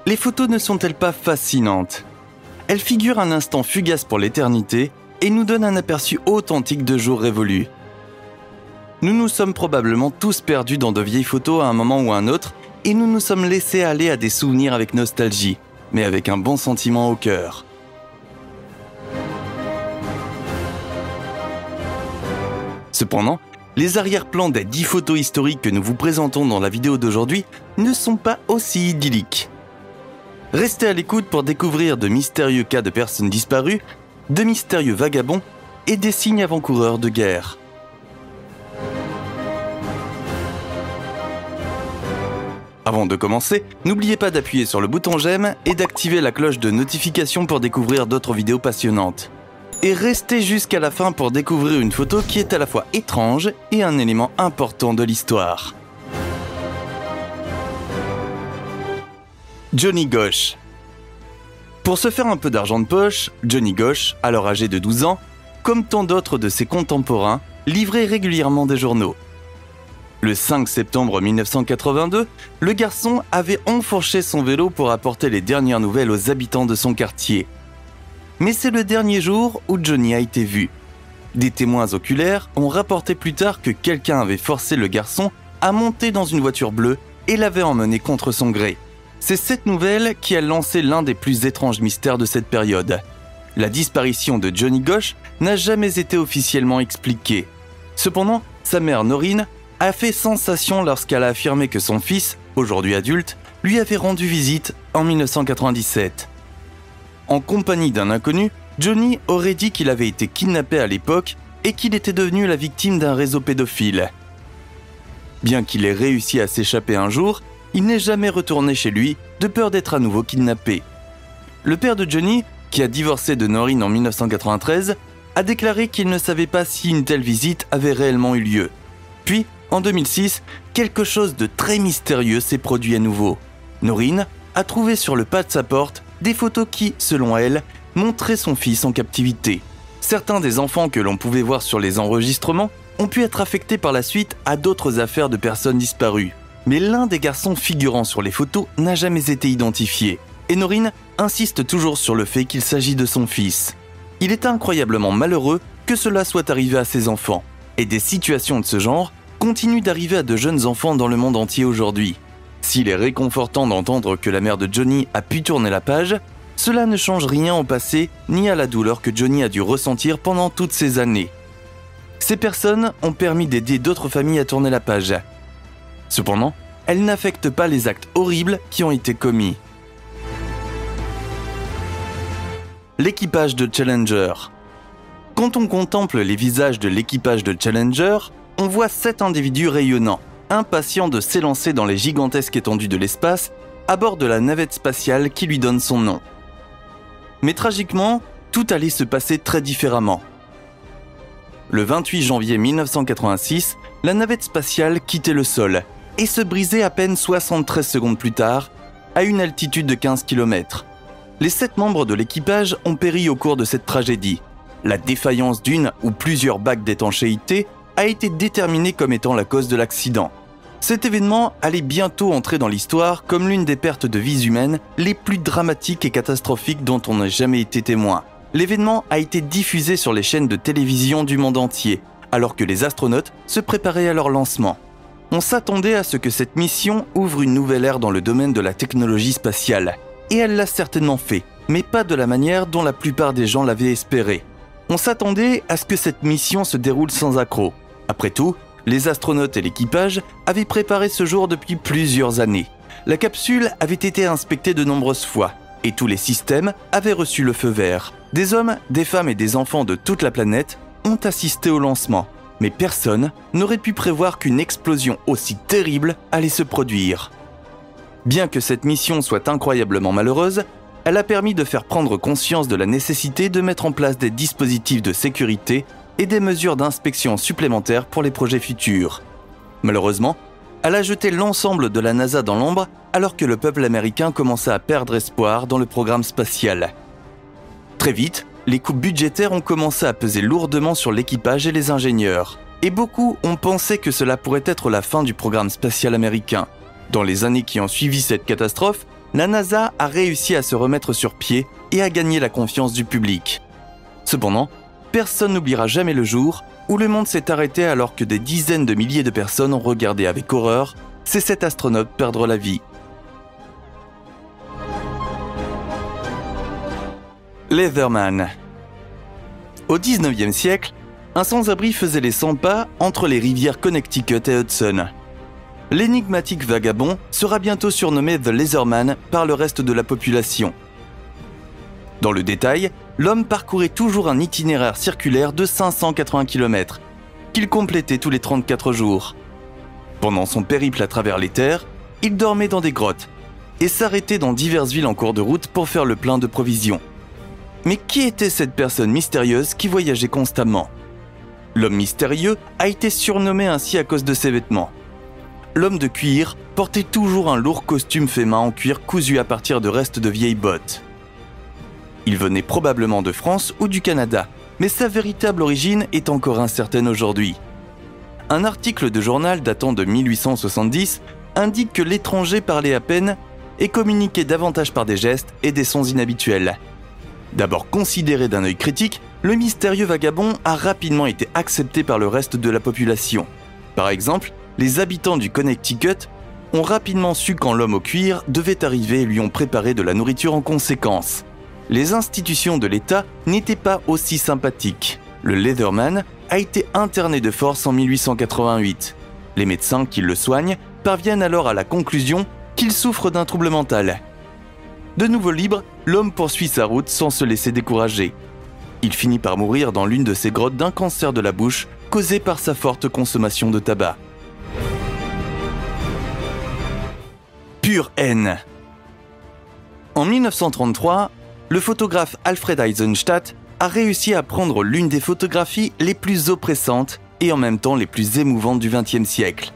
Les photos ne sont-elles pas fascinantes? Elles figurent un instant fugace pour l'éternité et nous donnent un aperçu authentique de jours révolus. Nous nous sommes probablement tous perdus dans de vieilles photos à un moment ou à un autre et nous nous sommes laissés aller à des souvenirs avec nostalgie, mais avec un bon sentiment au cœur. Cependant, les arrière-plans des 10 photos historiques que nous vous présentons dans la vidéo d'aujourd'hui ne sont pas aussi idylliques. Restez à l'écoute pour découvrir de mystérieux cas de personnes disparues, de mystérieux vagabonds et des signes avant-coureurs de guerre. Avant de commencer, n'oubliez pas d'appuyer sur le bouton j'aime et d'activer la cloche de notification pour découvrir d'autres vidéos passionnantes. Et restez jusqu'à la fin pour découvrir une photo qui est à la fois étrange et un élément important de l'histoire. Johnny Gosch. Pour se faire un peu d'argent de poche, Johnny Gosch, alors âgé de 12 ans, comme tant d'autres de ses contemporains, livrait régulièrement des journaux. Le 5 septembre 1982, le garçon avait enfourché son vélo pour apporter les dernières nouvelles aux habitants de son quartier. Mais c'est le dernier jour où Johnny a été vu. Des témoins oculaires ont rapporté plus tard que quelqu'un avait forcé le garçon à monter dans une voiture bleue et l'avait emmené contre son gré. C'est cette nouvelle qui a lancé l'un des plus étranges mystères de cette période. La disparition de Johnny Gosch n'a jamais été officiellement expliquée. Cependant, sa mère Noreen a fait sensation lorsqu'elle a affirmé que son fils, aujourd'hui adulte, lui avait rendu visite en 1997. En compagnie d'un inconnu, Johnny aurait dit qu'il avait été kidnappé à l'époque et qu'il était devenu la victime d'un réseau pédophile. Bien qu'il ait réussi à s'échapper un jour, il n'est jamais retourné chez lui de peur d'être à nouveau kidnappé. Le père de Johnny, qui a divorcé de Noreen en 1993, a déclaré qu'il ne savait pas si une telle visite avait réellement eu lieu. Puis, en 2006, quelque chose de très mystérieux s'est produit à nouveau. Noreen a trouvé sur le pas de sa porte des photos qui, selon elle, montraient son fils en captivité. Certains des enfants que l'on pouvait voir sur les enregistrements ont pu être affectés par la suite à d'autres affaires de personnes disparues. Mais l'un des garçons figurant sur les photos n'a jamais été identifié. Et Noreen insiste toujours sur le fait qu'il s'agit de son fils. Il est incroyablement malheureux que cela soit arrivé à ses enfants. Et des situations de ce genre continuent d'arriver à de jeunes enfants dans le monde entier aujourd'hui. S'il est réconfortant d'entendre que la mère de Johnny a pu tourner la page, cela ne change rien au passé ni à la douleur que Johnny a dû ressentir pendant toutes ces années. Ces personnes ont permis d'aider d'autres familles à tourner la page. Cependant, elles n'affectent pas les actes horribles qui ont été commis. L'équipage de Challenger. Quand on contemple les visages de l'équipage de Challenger, on voit 7 individus rayonnants, impatients de s'élancer dans les gigantesques étendues de l'espace, à bord de la navette spatiale qui lui donne son nom. Mais tragiquement, tout allait se passer très différemment. Le 28 janvier 1986, la navette spatiale quittait le sol et se brisait à peine 73 secondes plus tard, à une altitude de 15 km. Les 7 membres de l'équipage ont péri au cours de cette tragédie. La défaillance d'une ou plusieurs bacs d'étanchéité a été déterminée comme étant la cause de l'accident. Cet événement allait bientôt entrer dans l'histoire comme l'une des pertes de vies humaines les plus dramatiques et catastrophiques dont on n'a jamais été témoin. L'événement a été diffusé sur les chaînes de télévision du monde entier, alors que les astronautes se préparaient à leur lancement. On s'attendait à ce que cette mission ouvre une nouvelle ère dans le domaine de la technologie spatiale. Et elle l'a certainement fait, mais pas de la manière dont la plupart des gens l'avaient espéré. On s'attendait à ce que cette mission se déroule sans accroc. Après tout, les astronautes et l'équipage avaient préparé ce jour depuis plusieurs années. La capsule avait été inspectée de nombreuses fois, et tous les systèmes avaient reçu le feu vert. Des hommes, des femmes et des enfants de toute la planète ont assisté au lancement. Mais personne n'aurait pu prévoir qu'une explosion aussi terrible allait se produire. Bien que cette mission soit incroyablement malheureuse, elle a permis de faire prendre conscience de la nécessité de mettre en place des dispositifs de sécurité et des mesures d'inspection supplémentaires pour les projets futurs. Malheureusement, elle a jeté l'ensemble de la NASA dans l'ombre alors que le peuple américain commençait à perdre espoir dans le programme spatial. Très vite, les coupes budgétaires ont commencé à peser lourdement sur l'équipage et les ingénieurs. Et beaucoup ont pensé que cela pourrait être la fin du programme spatial américain. Dans les années qui ont suivi cette catastrophe, la NASA a réussi à se remettre sur pied et à gagner la confiance du public. Cependant, personne n'oubliera jamais le jour où le monde s'est arrêté alors que des dizaines de milliers de personnes ont regardé avec horreur ces 7 astronautes perdre la vie. Leatherman. Au XIXe siècle, un sans-abri faisait les 100 pas entre les rivières Connecticut et Hudson. L'énigmatique vagabond sera bientôt surnommé The Leatherman par le reste de la population. Dans le détail, l'homme parcourait toujours un itinéraire circulaire de 580 km, qu'il complétait tous les 34 jours. Pendant son périple à travers les terres, il dormait dans des grottes et s'arrêtait dans diverses villes en cours de route pour faire le plein de provisions. Mais qui était cette personne mystérieuse qui voyageait constamment ? L'homme mystérieux a été surnommé ainsi à cause de ses vêtements. L'homme de cuir portait toujours un lourd costume fait main en cuir cousu à partir de restes de vieilles bottes. Il venait probablement de France ou du Canada, mais sa véritable origine est encore incertaine aujourd'hui. Un article de journal datant de 1870 indique que l'étranger parlait à peine et communiquait davantage par des gestes et des sons inhabituels. D'abord considéré d'un œil critique, le mystérieux vagabond a rapidement été accepté par le reste de la population. Par exemple, les habitants du Connecticut ont rapidement su quand l'homme au cuir devait arriver et lui ont préparé de la nourriture en conséquence. Les institutions de l'État n'étaient pas aussi sympathiques. Le Leatherman a été interné de force en 1888. Les médecins qui le soignent parviennent alors à la conclusion qu'il souffre d'un trouble mental. De nouveau libre, l'homme poursuit sa route sans se laisser décourager. Il finit par mourir dans l'une de ces grottes d'un cancer de la bouche causé par sa forte consommation de tabac. Pure haine. En 1933, le photographe Alfred Eisenstadt a réussi à prendre l'une des photographies les plus oppressantes et en même temps les plus émouvantes du XXe siècle.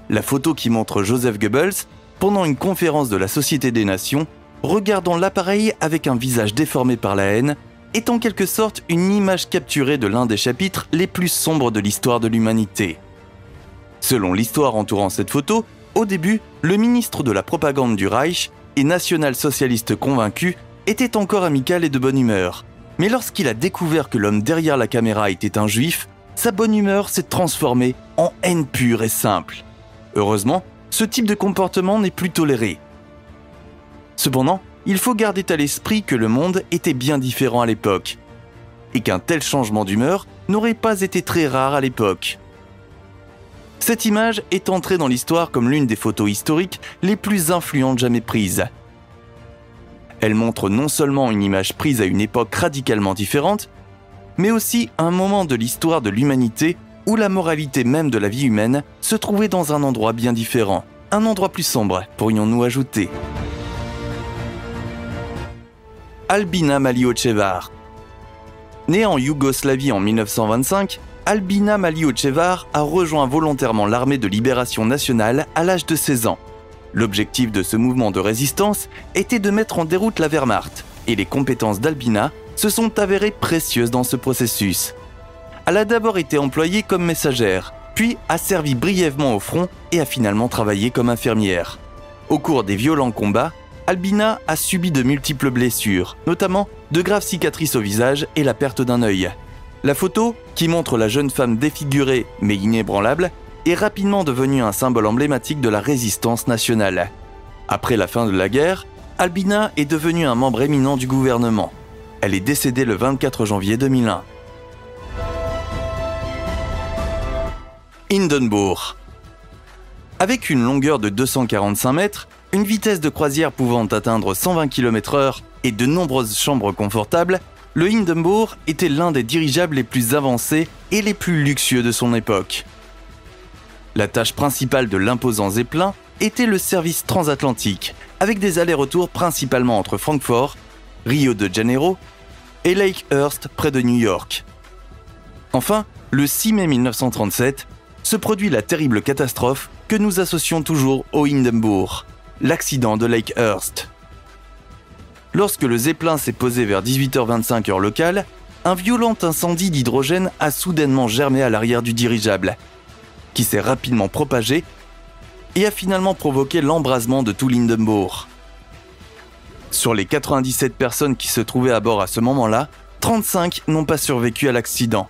La photo qui montre Joseph Goebbels, pendant une conférence de la Société des Nations, regardant l'appareil avec un visage déformé par la haine, est en quelque sorte une image capturée de l'un des chapitres les plus sombres de l'histoire de l'humanité. Selon l'histoire entourant cette photo, au début, le ministre de la propagande du Reich et national-socialiste convaincu était encore amical et de bonne humeur. Mais lorsqu'il a découvert que l'homme derrière la caméra était un juif, sa bonne humeur s'est transformée en haine pure et simple. Heureusement, ce type de comportement n'est plus toléré. Cependant, il faut garder à l'esprit que le monde était bien différent à l'époque, et qu'un tel changement d'humeur n'aurait pas été très rare à l'époque. Cette image est entrée dans l'histoire comme l'une des photos historiques les plus influentes jamais prises. Elle montre non seulement une image prise à une époque radicalement différente, mais aussi un moment de l'histoire de l'humanité où la moralité même de la vie humaine se trouvait dans un endroit bien différent, un endroit plus sombre, pourrions-nous ajouter. Albina Maliočevar. Née en Yougoslavie en 1925, Albina Maliočevar a rejoint volontairement l'armée de libération nationale à l'âge de 16 ans. L'objectif de ce mouvement de résistance était de mettre en déroute la Wehrmacht, et les compétences d'Albina se sont avérées précieuses dans ce processus. Elle a d'abord été employée comme messagère, puis a servi brièvement au front et a finalement travaillé comme infirmière. Au cours des violents combats, Albina a subi de multiples blessures, notamment de graves cicatrices au visage et la perte d'un œil. La photo, qui montre la jeune femme défigurée mais inébranlable, est rapidement devenue un symbole emblématique de la résistance nationale. Après la fin de la guerre, Albina est devenue un membre éminent du gouvernement. Elle est décédée le 24 janvier 2001. Hindenburg. Avec une longueur de 245 mètres, une vitesse de croisière pouvant atteindre 120 km/h et de nombreuses chambres confortables, le Hindenburg était l'un des dirigeables les plus avancés et les plus luxueux de son époque. La tâche principale de l'imposant Zeppelin était le service transatlantique, avec des allers-retours principalement entre Francfort, Rio de Janeiro et Lakehurst près de New York. Enfin, le 6 mai 1937, se produit la terrible catastrophe que nous associons toujours au Hindenburg, l'accident de Lakehurst. Lorsque le Zeppelin s'est posé vers 18h25 heure locale, un violent incendie d'hydrogène a soudainement germé à l'arrière du dirigeable, qui s'est rapidement propagé et a finalement provoqué l'embrasement de tout l'Hindenburg. Sur les 97 personnes qui se trouvaient à bord à ce moment-là, 35 n'ont pas survécu à l'accident.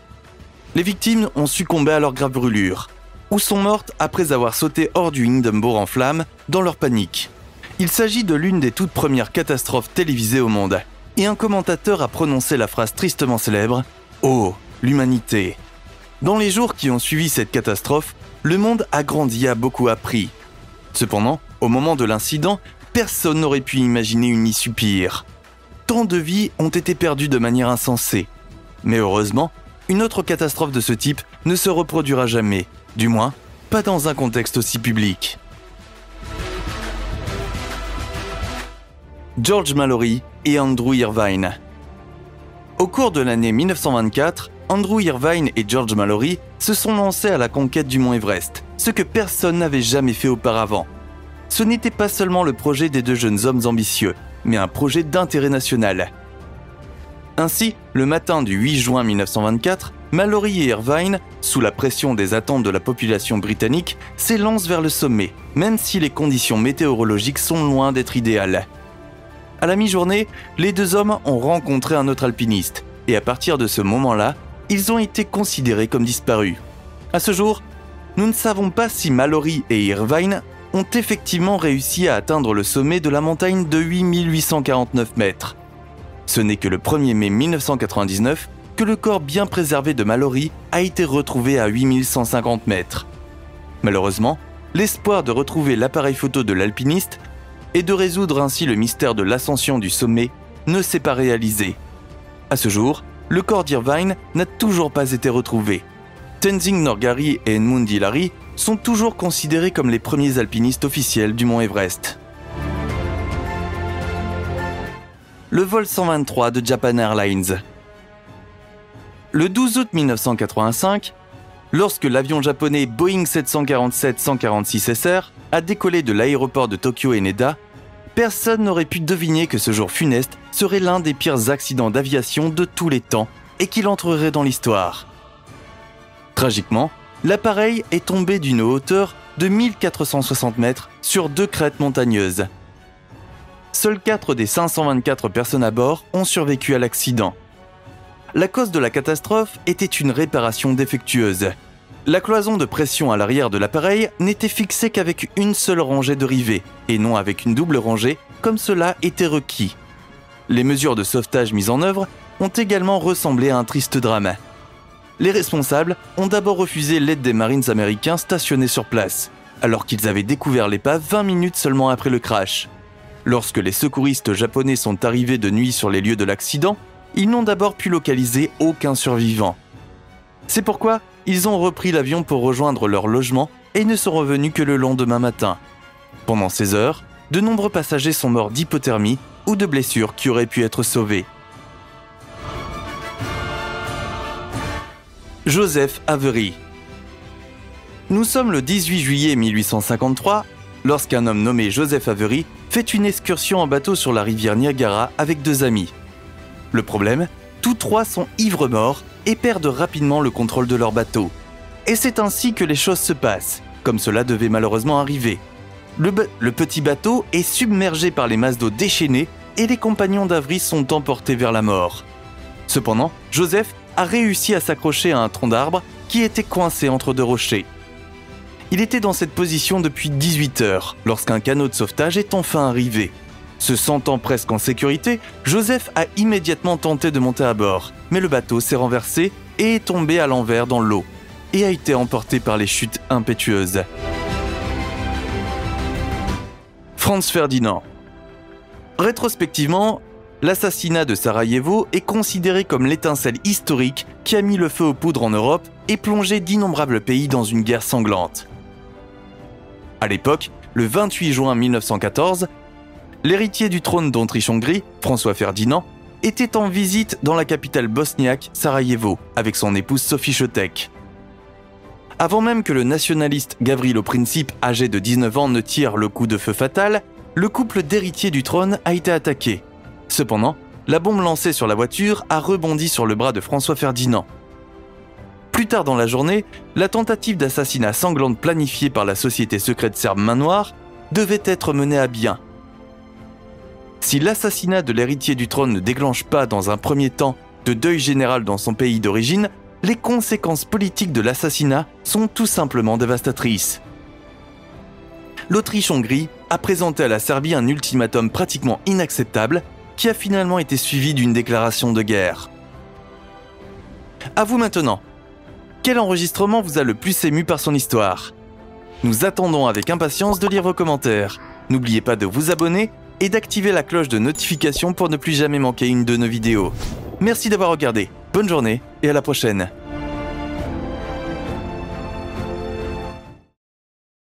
Les victimes ont succombé à leurs graves brûlures, ou sont mortes après avoir sauté hors du Hindenburg en flammes dans leur panique. Il s'agit de l'une des toutes premières catastrophes télévisées au monde, et un commentateur a prononcé la phrase tristement célèbre « Oh, l'humanité !» Dans les jours qui ont suivi cette catastrophe, le monde a grandi et a beaucoup appris. Cependant, au moment de l'incident, personne n'aurait pu imaginer une issue pire. Tant de vies ont été perdues de manière insensée. Mais heureusement, une autre catastrophe de ce type ne se reproduira jamais, du moins, pas dans un contexte aussi public. George Mallory et Andrew Irvine. Au cours de l'année 1924, Andrew Irvine et George Mallory se sont lancés à la conquête du mont Everest, ce que personne n'avait jamais fait auparavant. Ce n'était pas seulement le projet des deux jeunes hommes ambitieux, mais un projet d'intérêt national. Ainsi, le matin du 8 juin 1924, Mallory et Irvine, sous la pression des attentes de la population britannique, s'élancent vers le sommet, même si les conditions météorologiques sont loin d'être idéales. À la mi-journée, les deux hommes ont rencontré un autre alpiniste, et à partir de ce moment-là, ils ont été considérés comme disparus. À ce jour, nous ne savons pas si Mallory et Irvine ont effectivement réussi à atteindre le sommet de la montagne de 8849 mètres. Ce n'est que le 1er mai 1999 que le corps bien préservé de Mallory a été retrouvé à 8150 mètres. Malheureusement, l'espoir de retrouver l'appareil photo de l'alpiniste et de résoudre ainsi le mystère de l'ascension du sommet ne s'est pas réalisé. À ce jour, le corps d'Irvine n'a toujours pas été retrouvé. Tenzing Norgay et Edmund Hillary sont toujours considérés comme les premiers alpinistes officiels du mont Everest. Le vol 123 de Japan Airlines. Le 12 août 1985, lorsque l'avion japonais Boeing 747-146 SR a décollé de l'aéroport de Tokyo Haneda, personne n'aurait pu deviner que ce jour funeste serait l'un des pires accidents d'aviation de tous les temps et qu'il entrerait dans l'histoire. Tragiquement, l'appareil est tombé d'une hauteur de 1460 mètres sur deux crêtes montagneuses. Seules 4 des 524 personnes à bord ont survécu à l'accident. La cause de la catastrophe était une réparation défectueuse. La cloison de pression à l'arrière de l'appareil n'était fixée qu'avec une seule rangée de rivets, et non avec une double rangée, comme cela était requis. Les mesures de sauvetage mises en œuvre ont également ressemblé à un triste drame. Les responsables ont d'abord refusé l'aide des Marines américains stationnés sur place, alors qu'ils avaient découvert l'épave 20 minutes seulement après le crash. Lorsque les secouristes japonais sont arrivés de nuit sur les lieux de l'accident, ils n'ont d'abord pu localiser aucun survivant. C'est pourquoi ils ont repris l'avion pour rejoindre leur logement et ne sont revenus que le lendemain matin. Pendant ces heures, de nombreux passagers sont morts d'hypothermie ou de blessures qui auraient pu être sauvées. Joseph Avery. Nous sommes le 18 juillet 1853, lorsqu'un homme nommé Joseph Avery fait une excursion en bateau sur la rivière Niagara avec deux amis. Le problème, tous trois sont ivres-morts et perdent rapidement le contrôle de leur bateau. Et c'est ainsi que les choses se passent, comme cela devait malheureusement arriver. Le petit bateau est submergé par les masses d'eau déchaînées et les compagnons d'Avery sont emportés vers la mort. Cependant, Joseph a réussi à s'accrocher à un tronc d'arbre qui était coincé entre deux rochers. Il était dans cette position depuis 18 heures lorsqu'un canot de sauvetage est enfin arrivé. Se sentant presque en sécurité, Joseph a immédiatement tenté de monter à bord, mais le bateau s'est renversé et est tombé à l'envers dans l'eau et a été emporté par les chutes impétueuses. Franz Ferdinand. Rétrospectivement, l'assassinat de Sarajevo est considéré comme l'étincelle historique qui a mis le feu aux poudres en Europe et plongé d'innombrables pays dans une guerre sanglante. À l'époque, le 28 juin 1914, l'héritier du trône d'Autriche-Hongrie, François Ferdinand, était en visite dans la capitale bosniaque, Sarajevo, avec son épouse Sophie Chotek. Avant même que le nationaliste Gavrilo Princip, âgé de 19 ans, ne tire le coup de feu fatal, le couple d'héritiers du trône a été attaqué. Cependant, la bombe lancée sur la voiture a rebondi sur le bras de François Ferdinand. Plus tard dans la journée, la tentative d'assassinat sanglante planifiée par la société secrète serbe Main Noire devait être menée à bien. Si l'assassinat de l'héritier du trône ne déclenche pas dans un premier temps de deuil général dans son pays d'origine, les conséquences politiques de l'assassinat sont tout simplement dévastatrices. L'Autriche-Hongrie a présenté à la Serbie un ultimatum pratiquement inacceptable qui a finalement été suivi d'une déclaration de guerre. À vous maintenant. Quel enregistrement vous a le plus ému par son histoire? Nous attendons avec impatience de lire vos commentaires. N'oubliez pas de vous abonner et d'activer la cloche de notification pour ne plus jamais manquer une de nos vidéos. Merci d'avoir regardé, bonne journée et à la prochaine.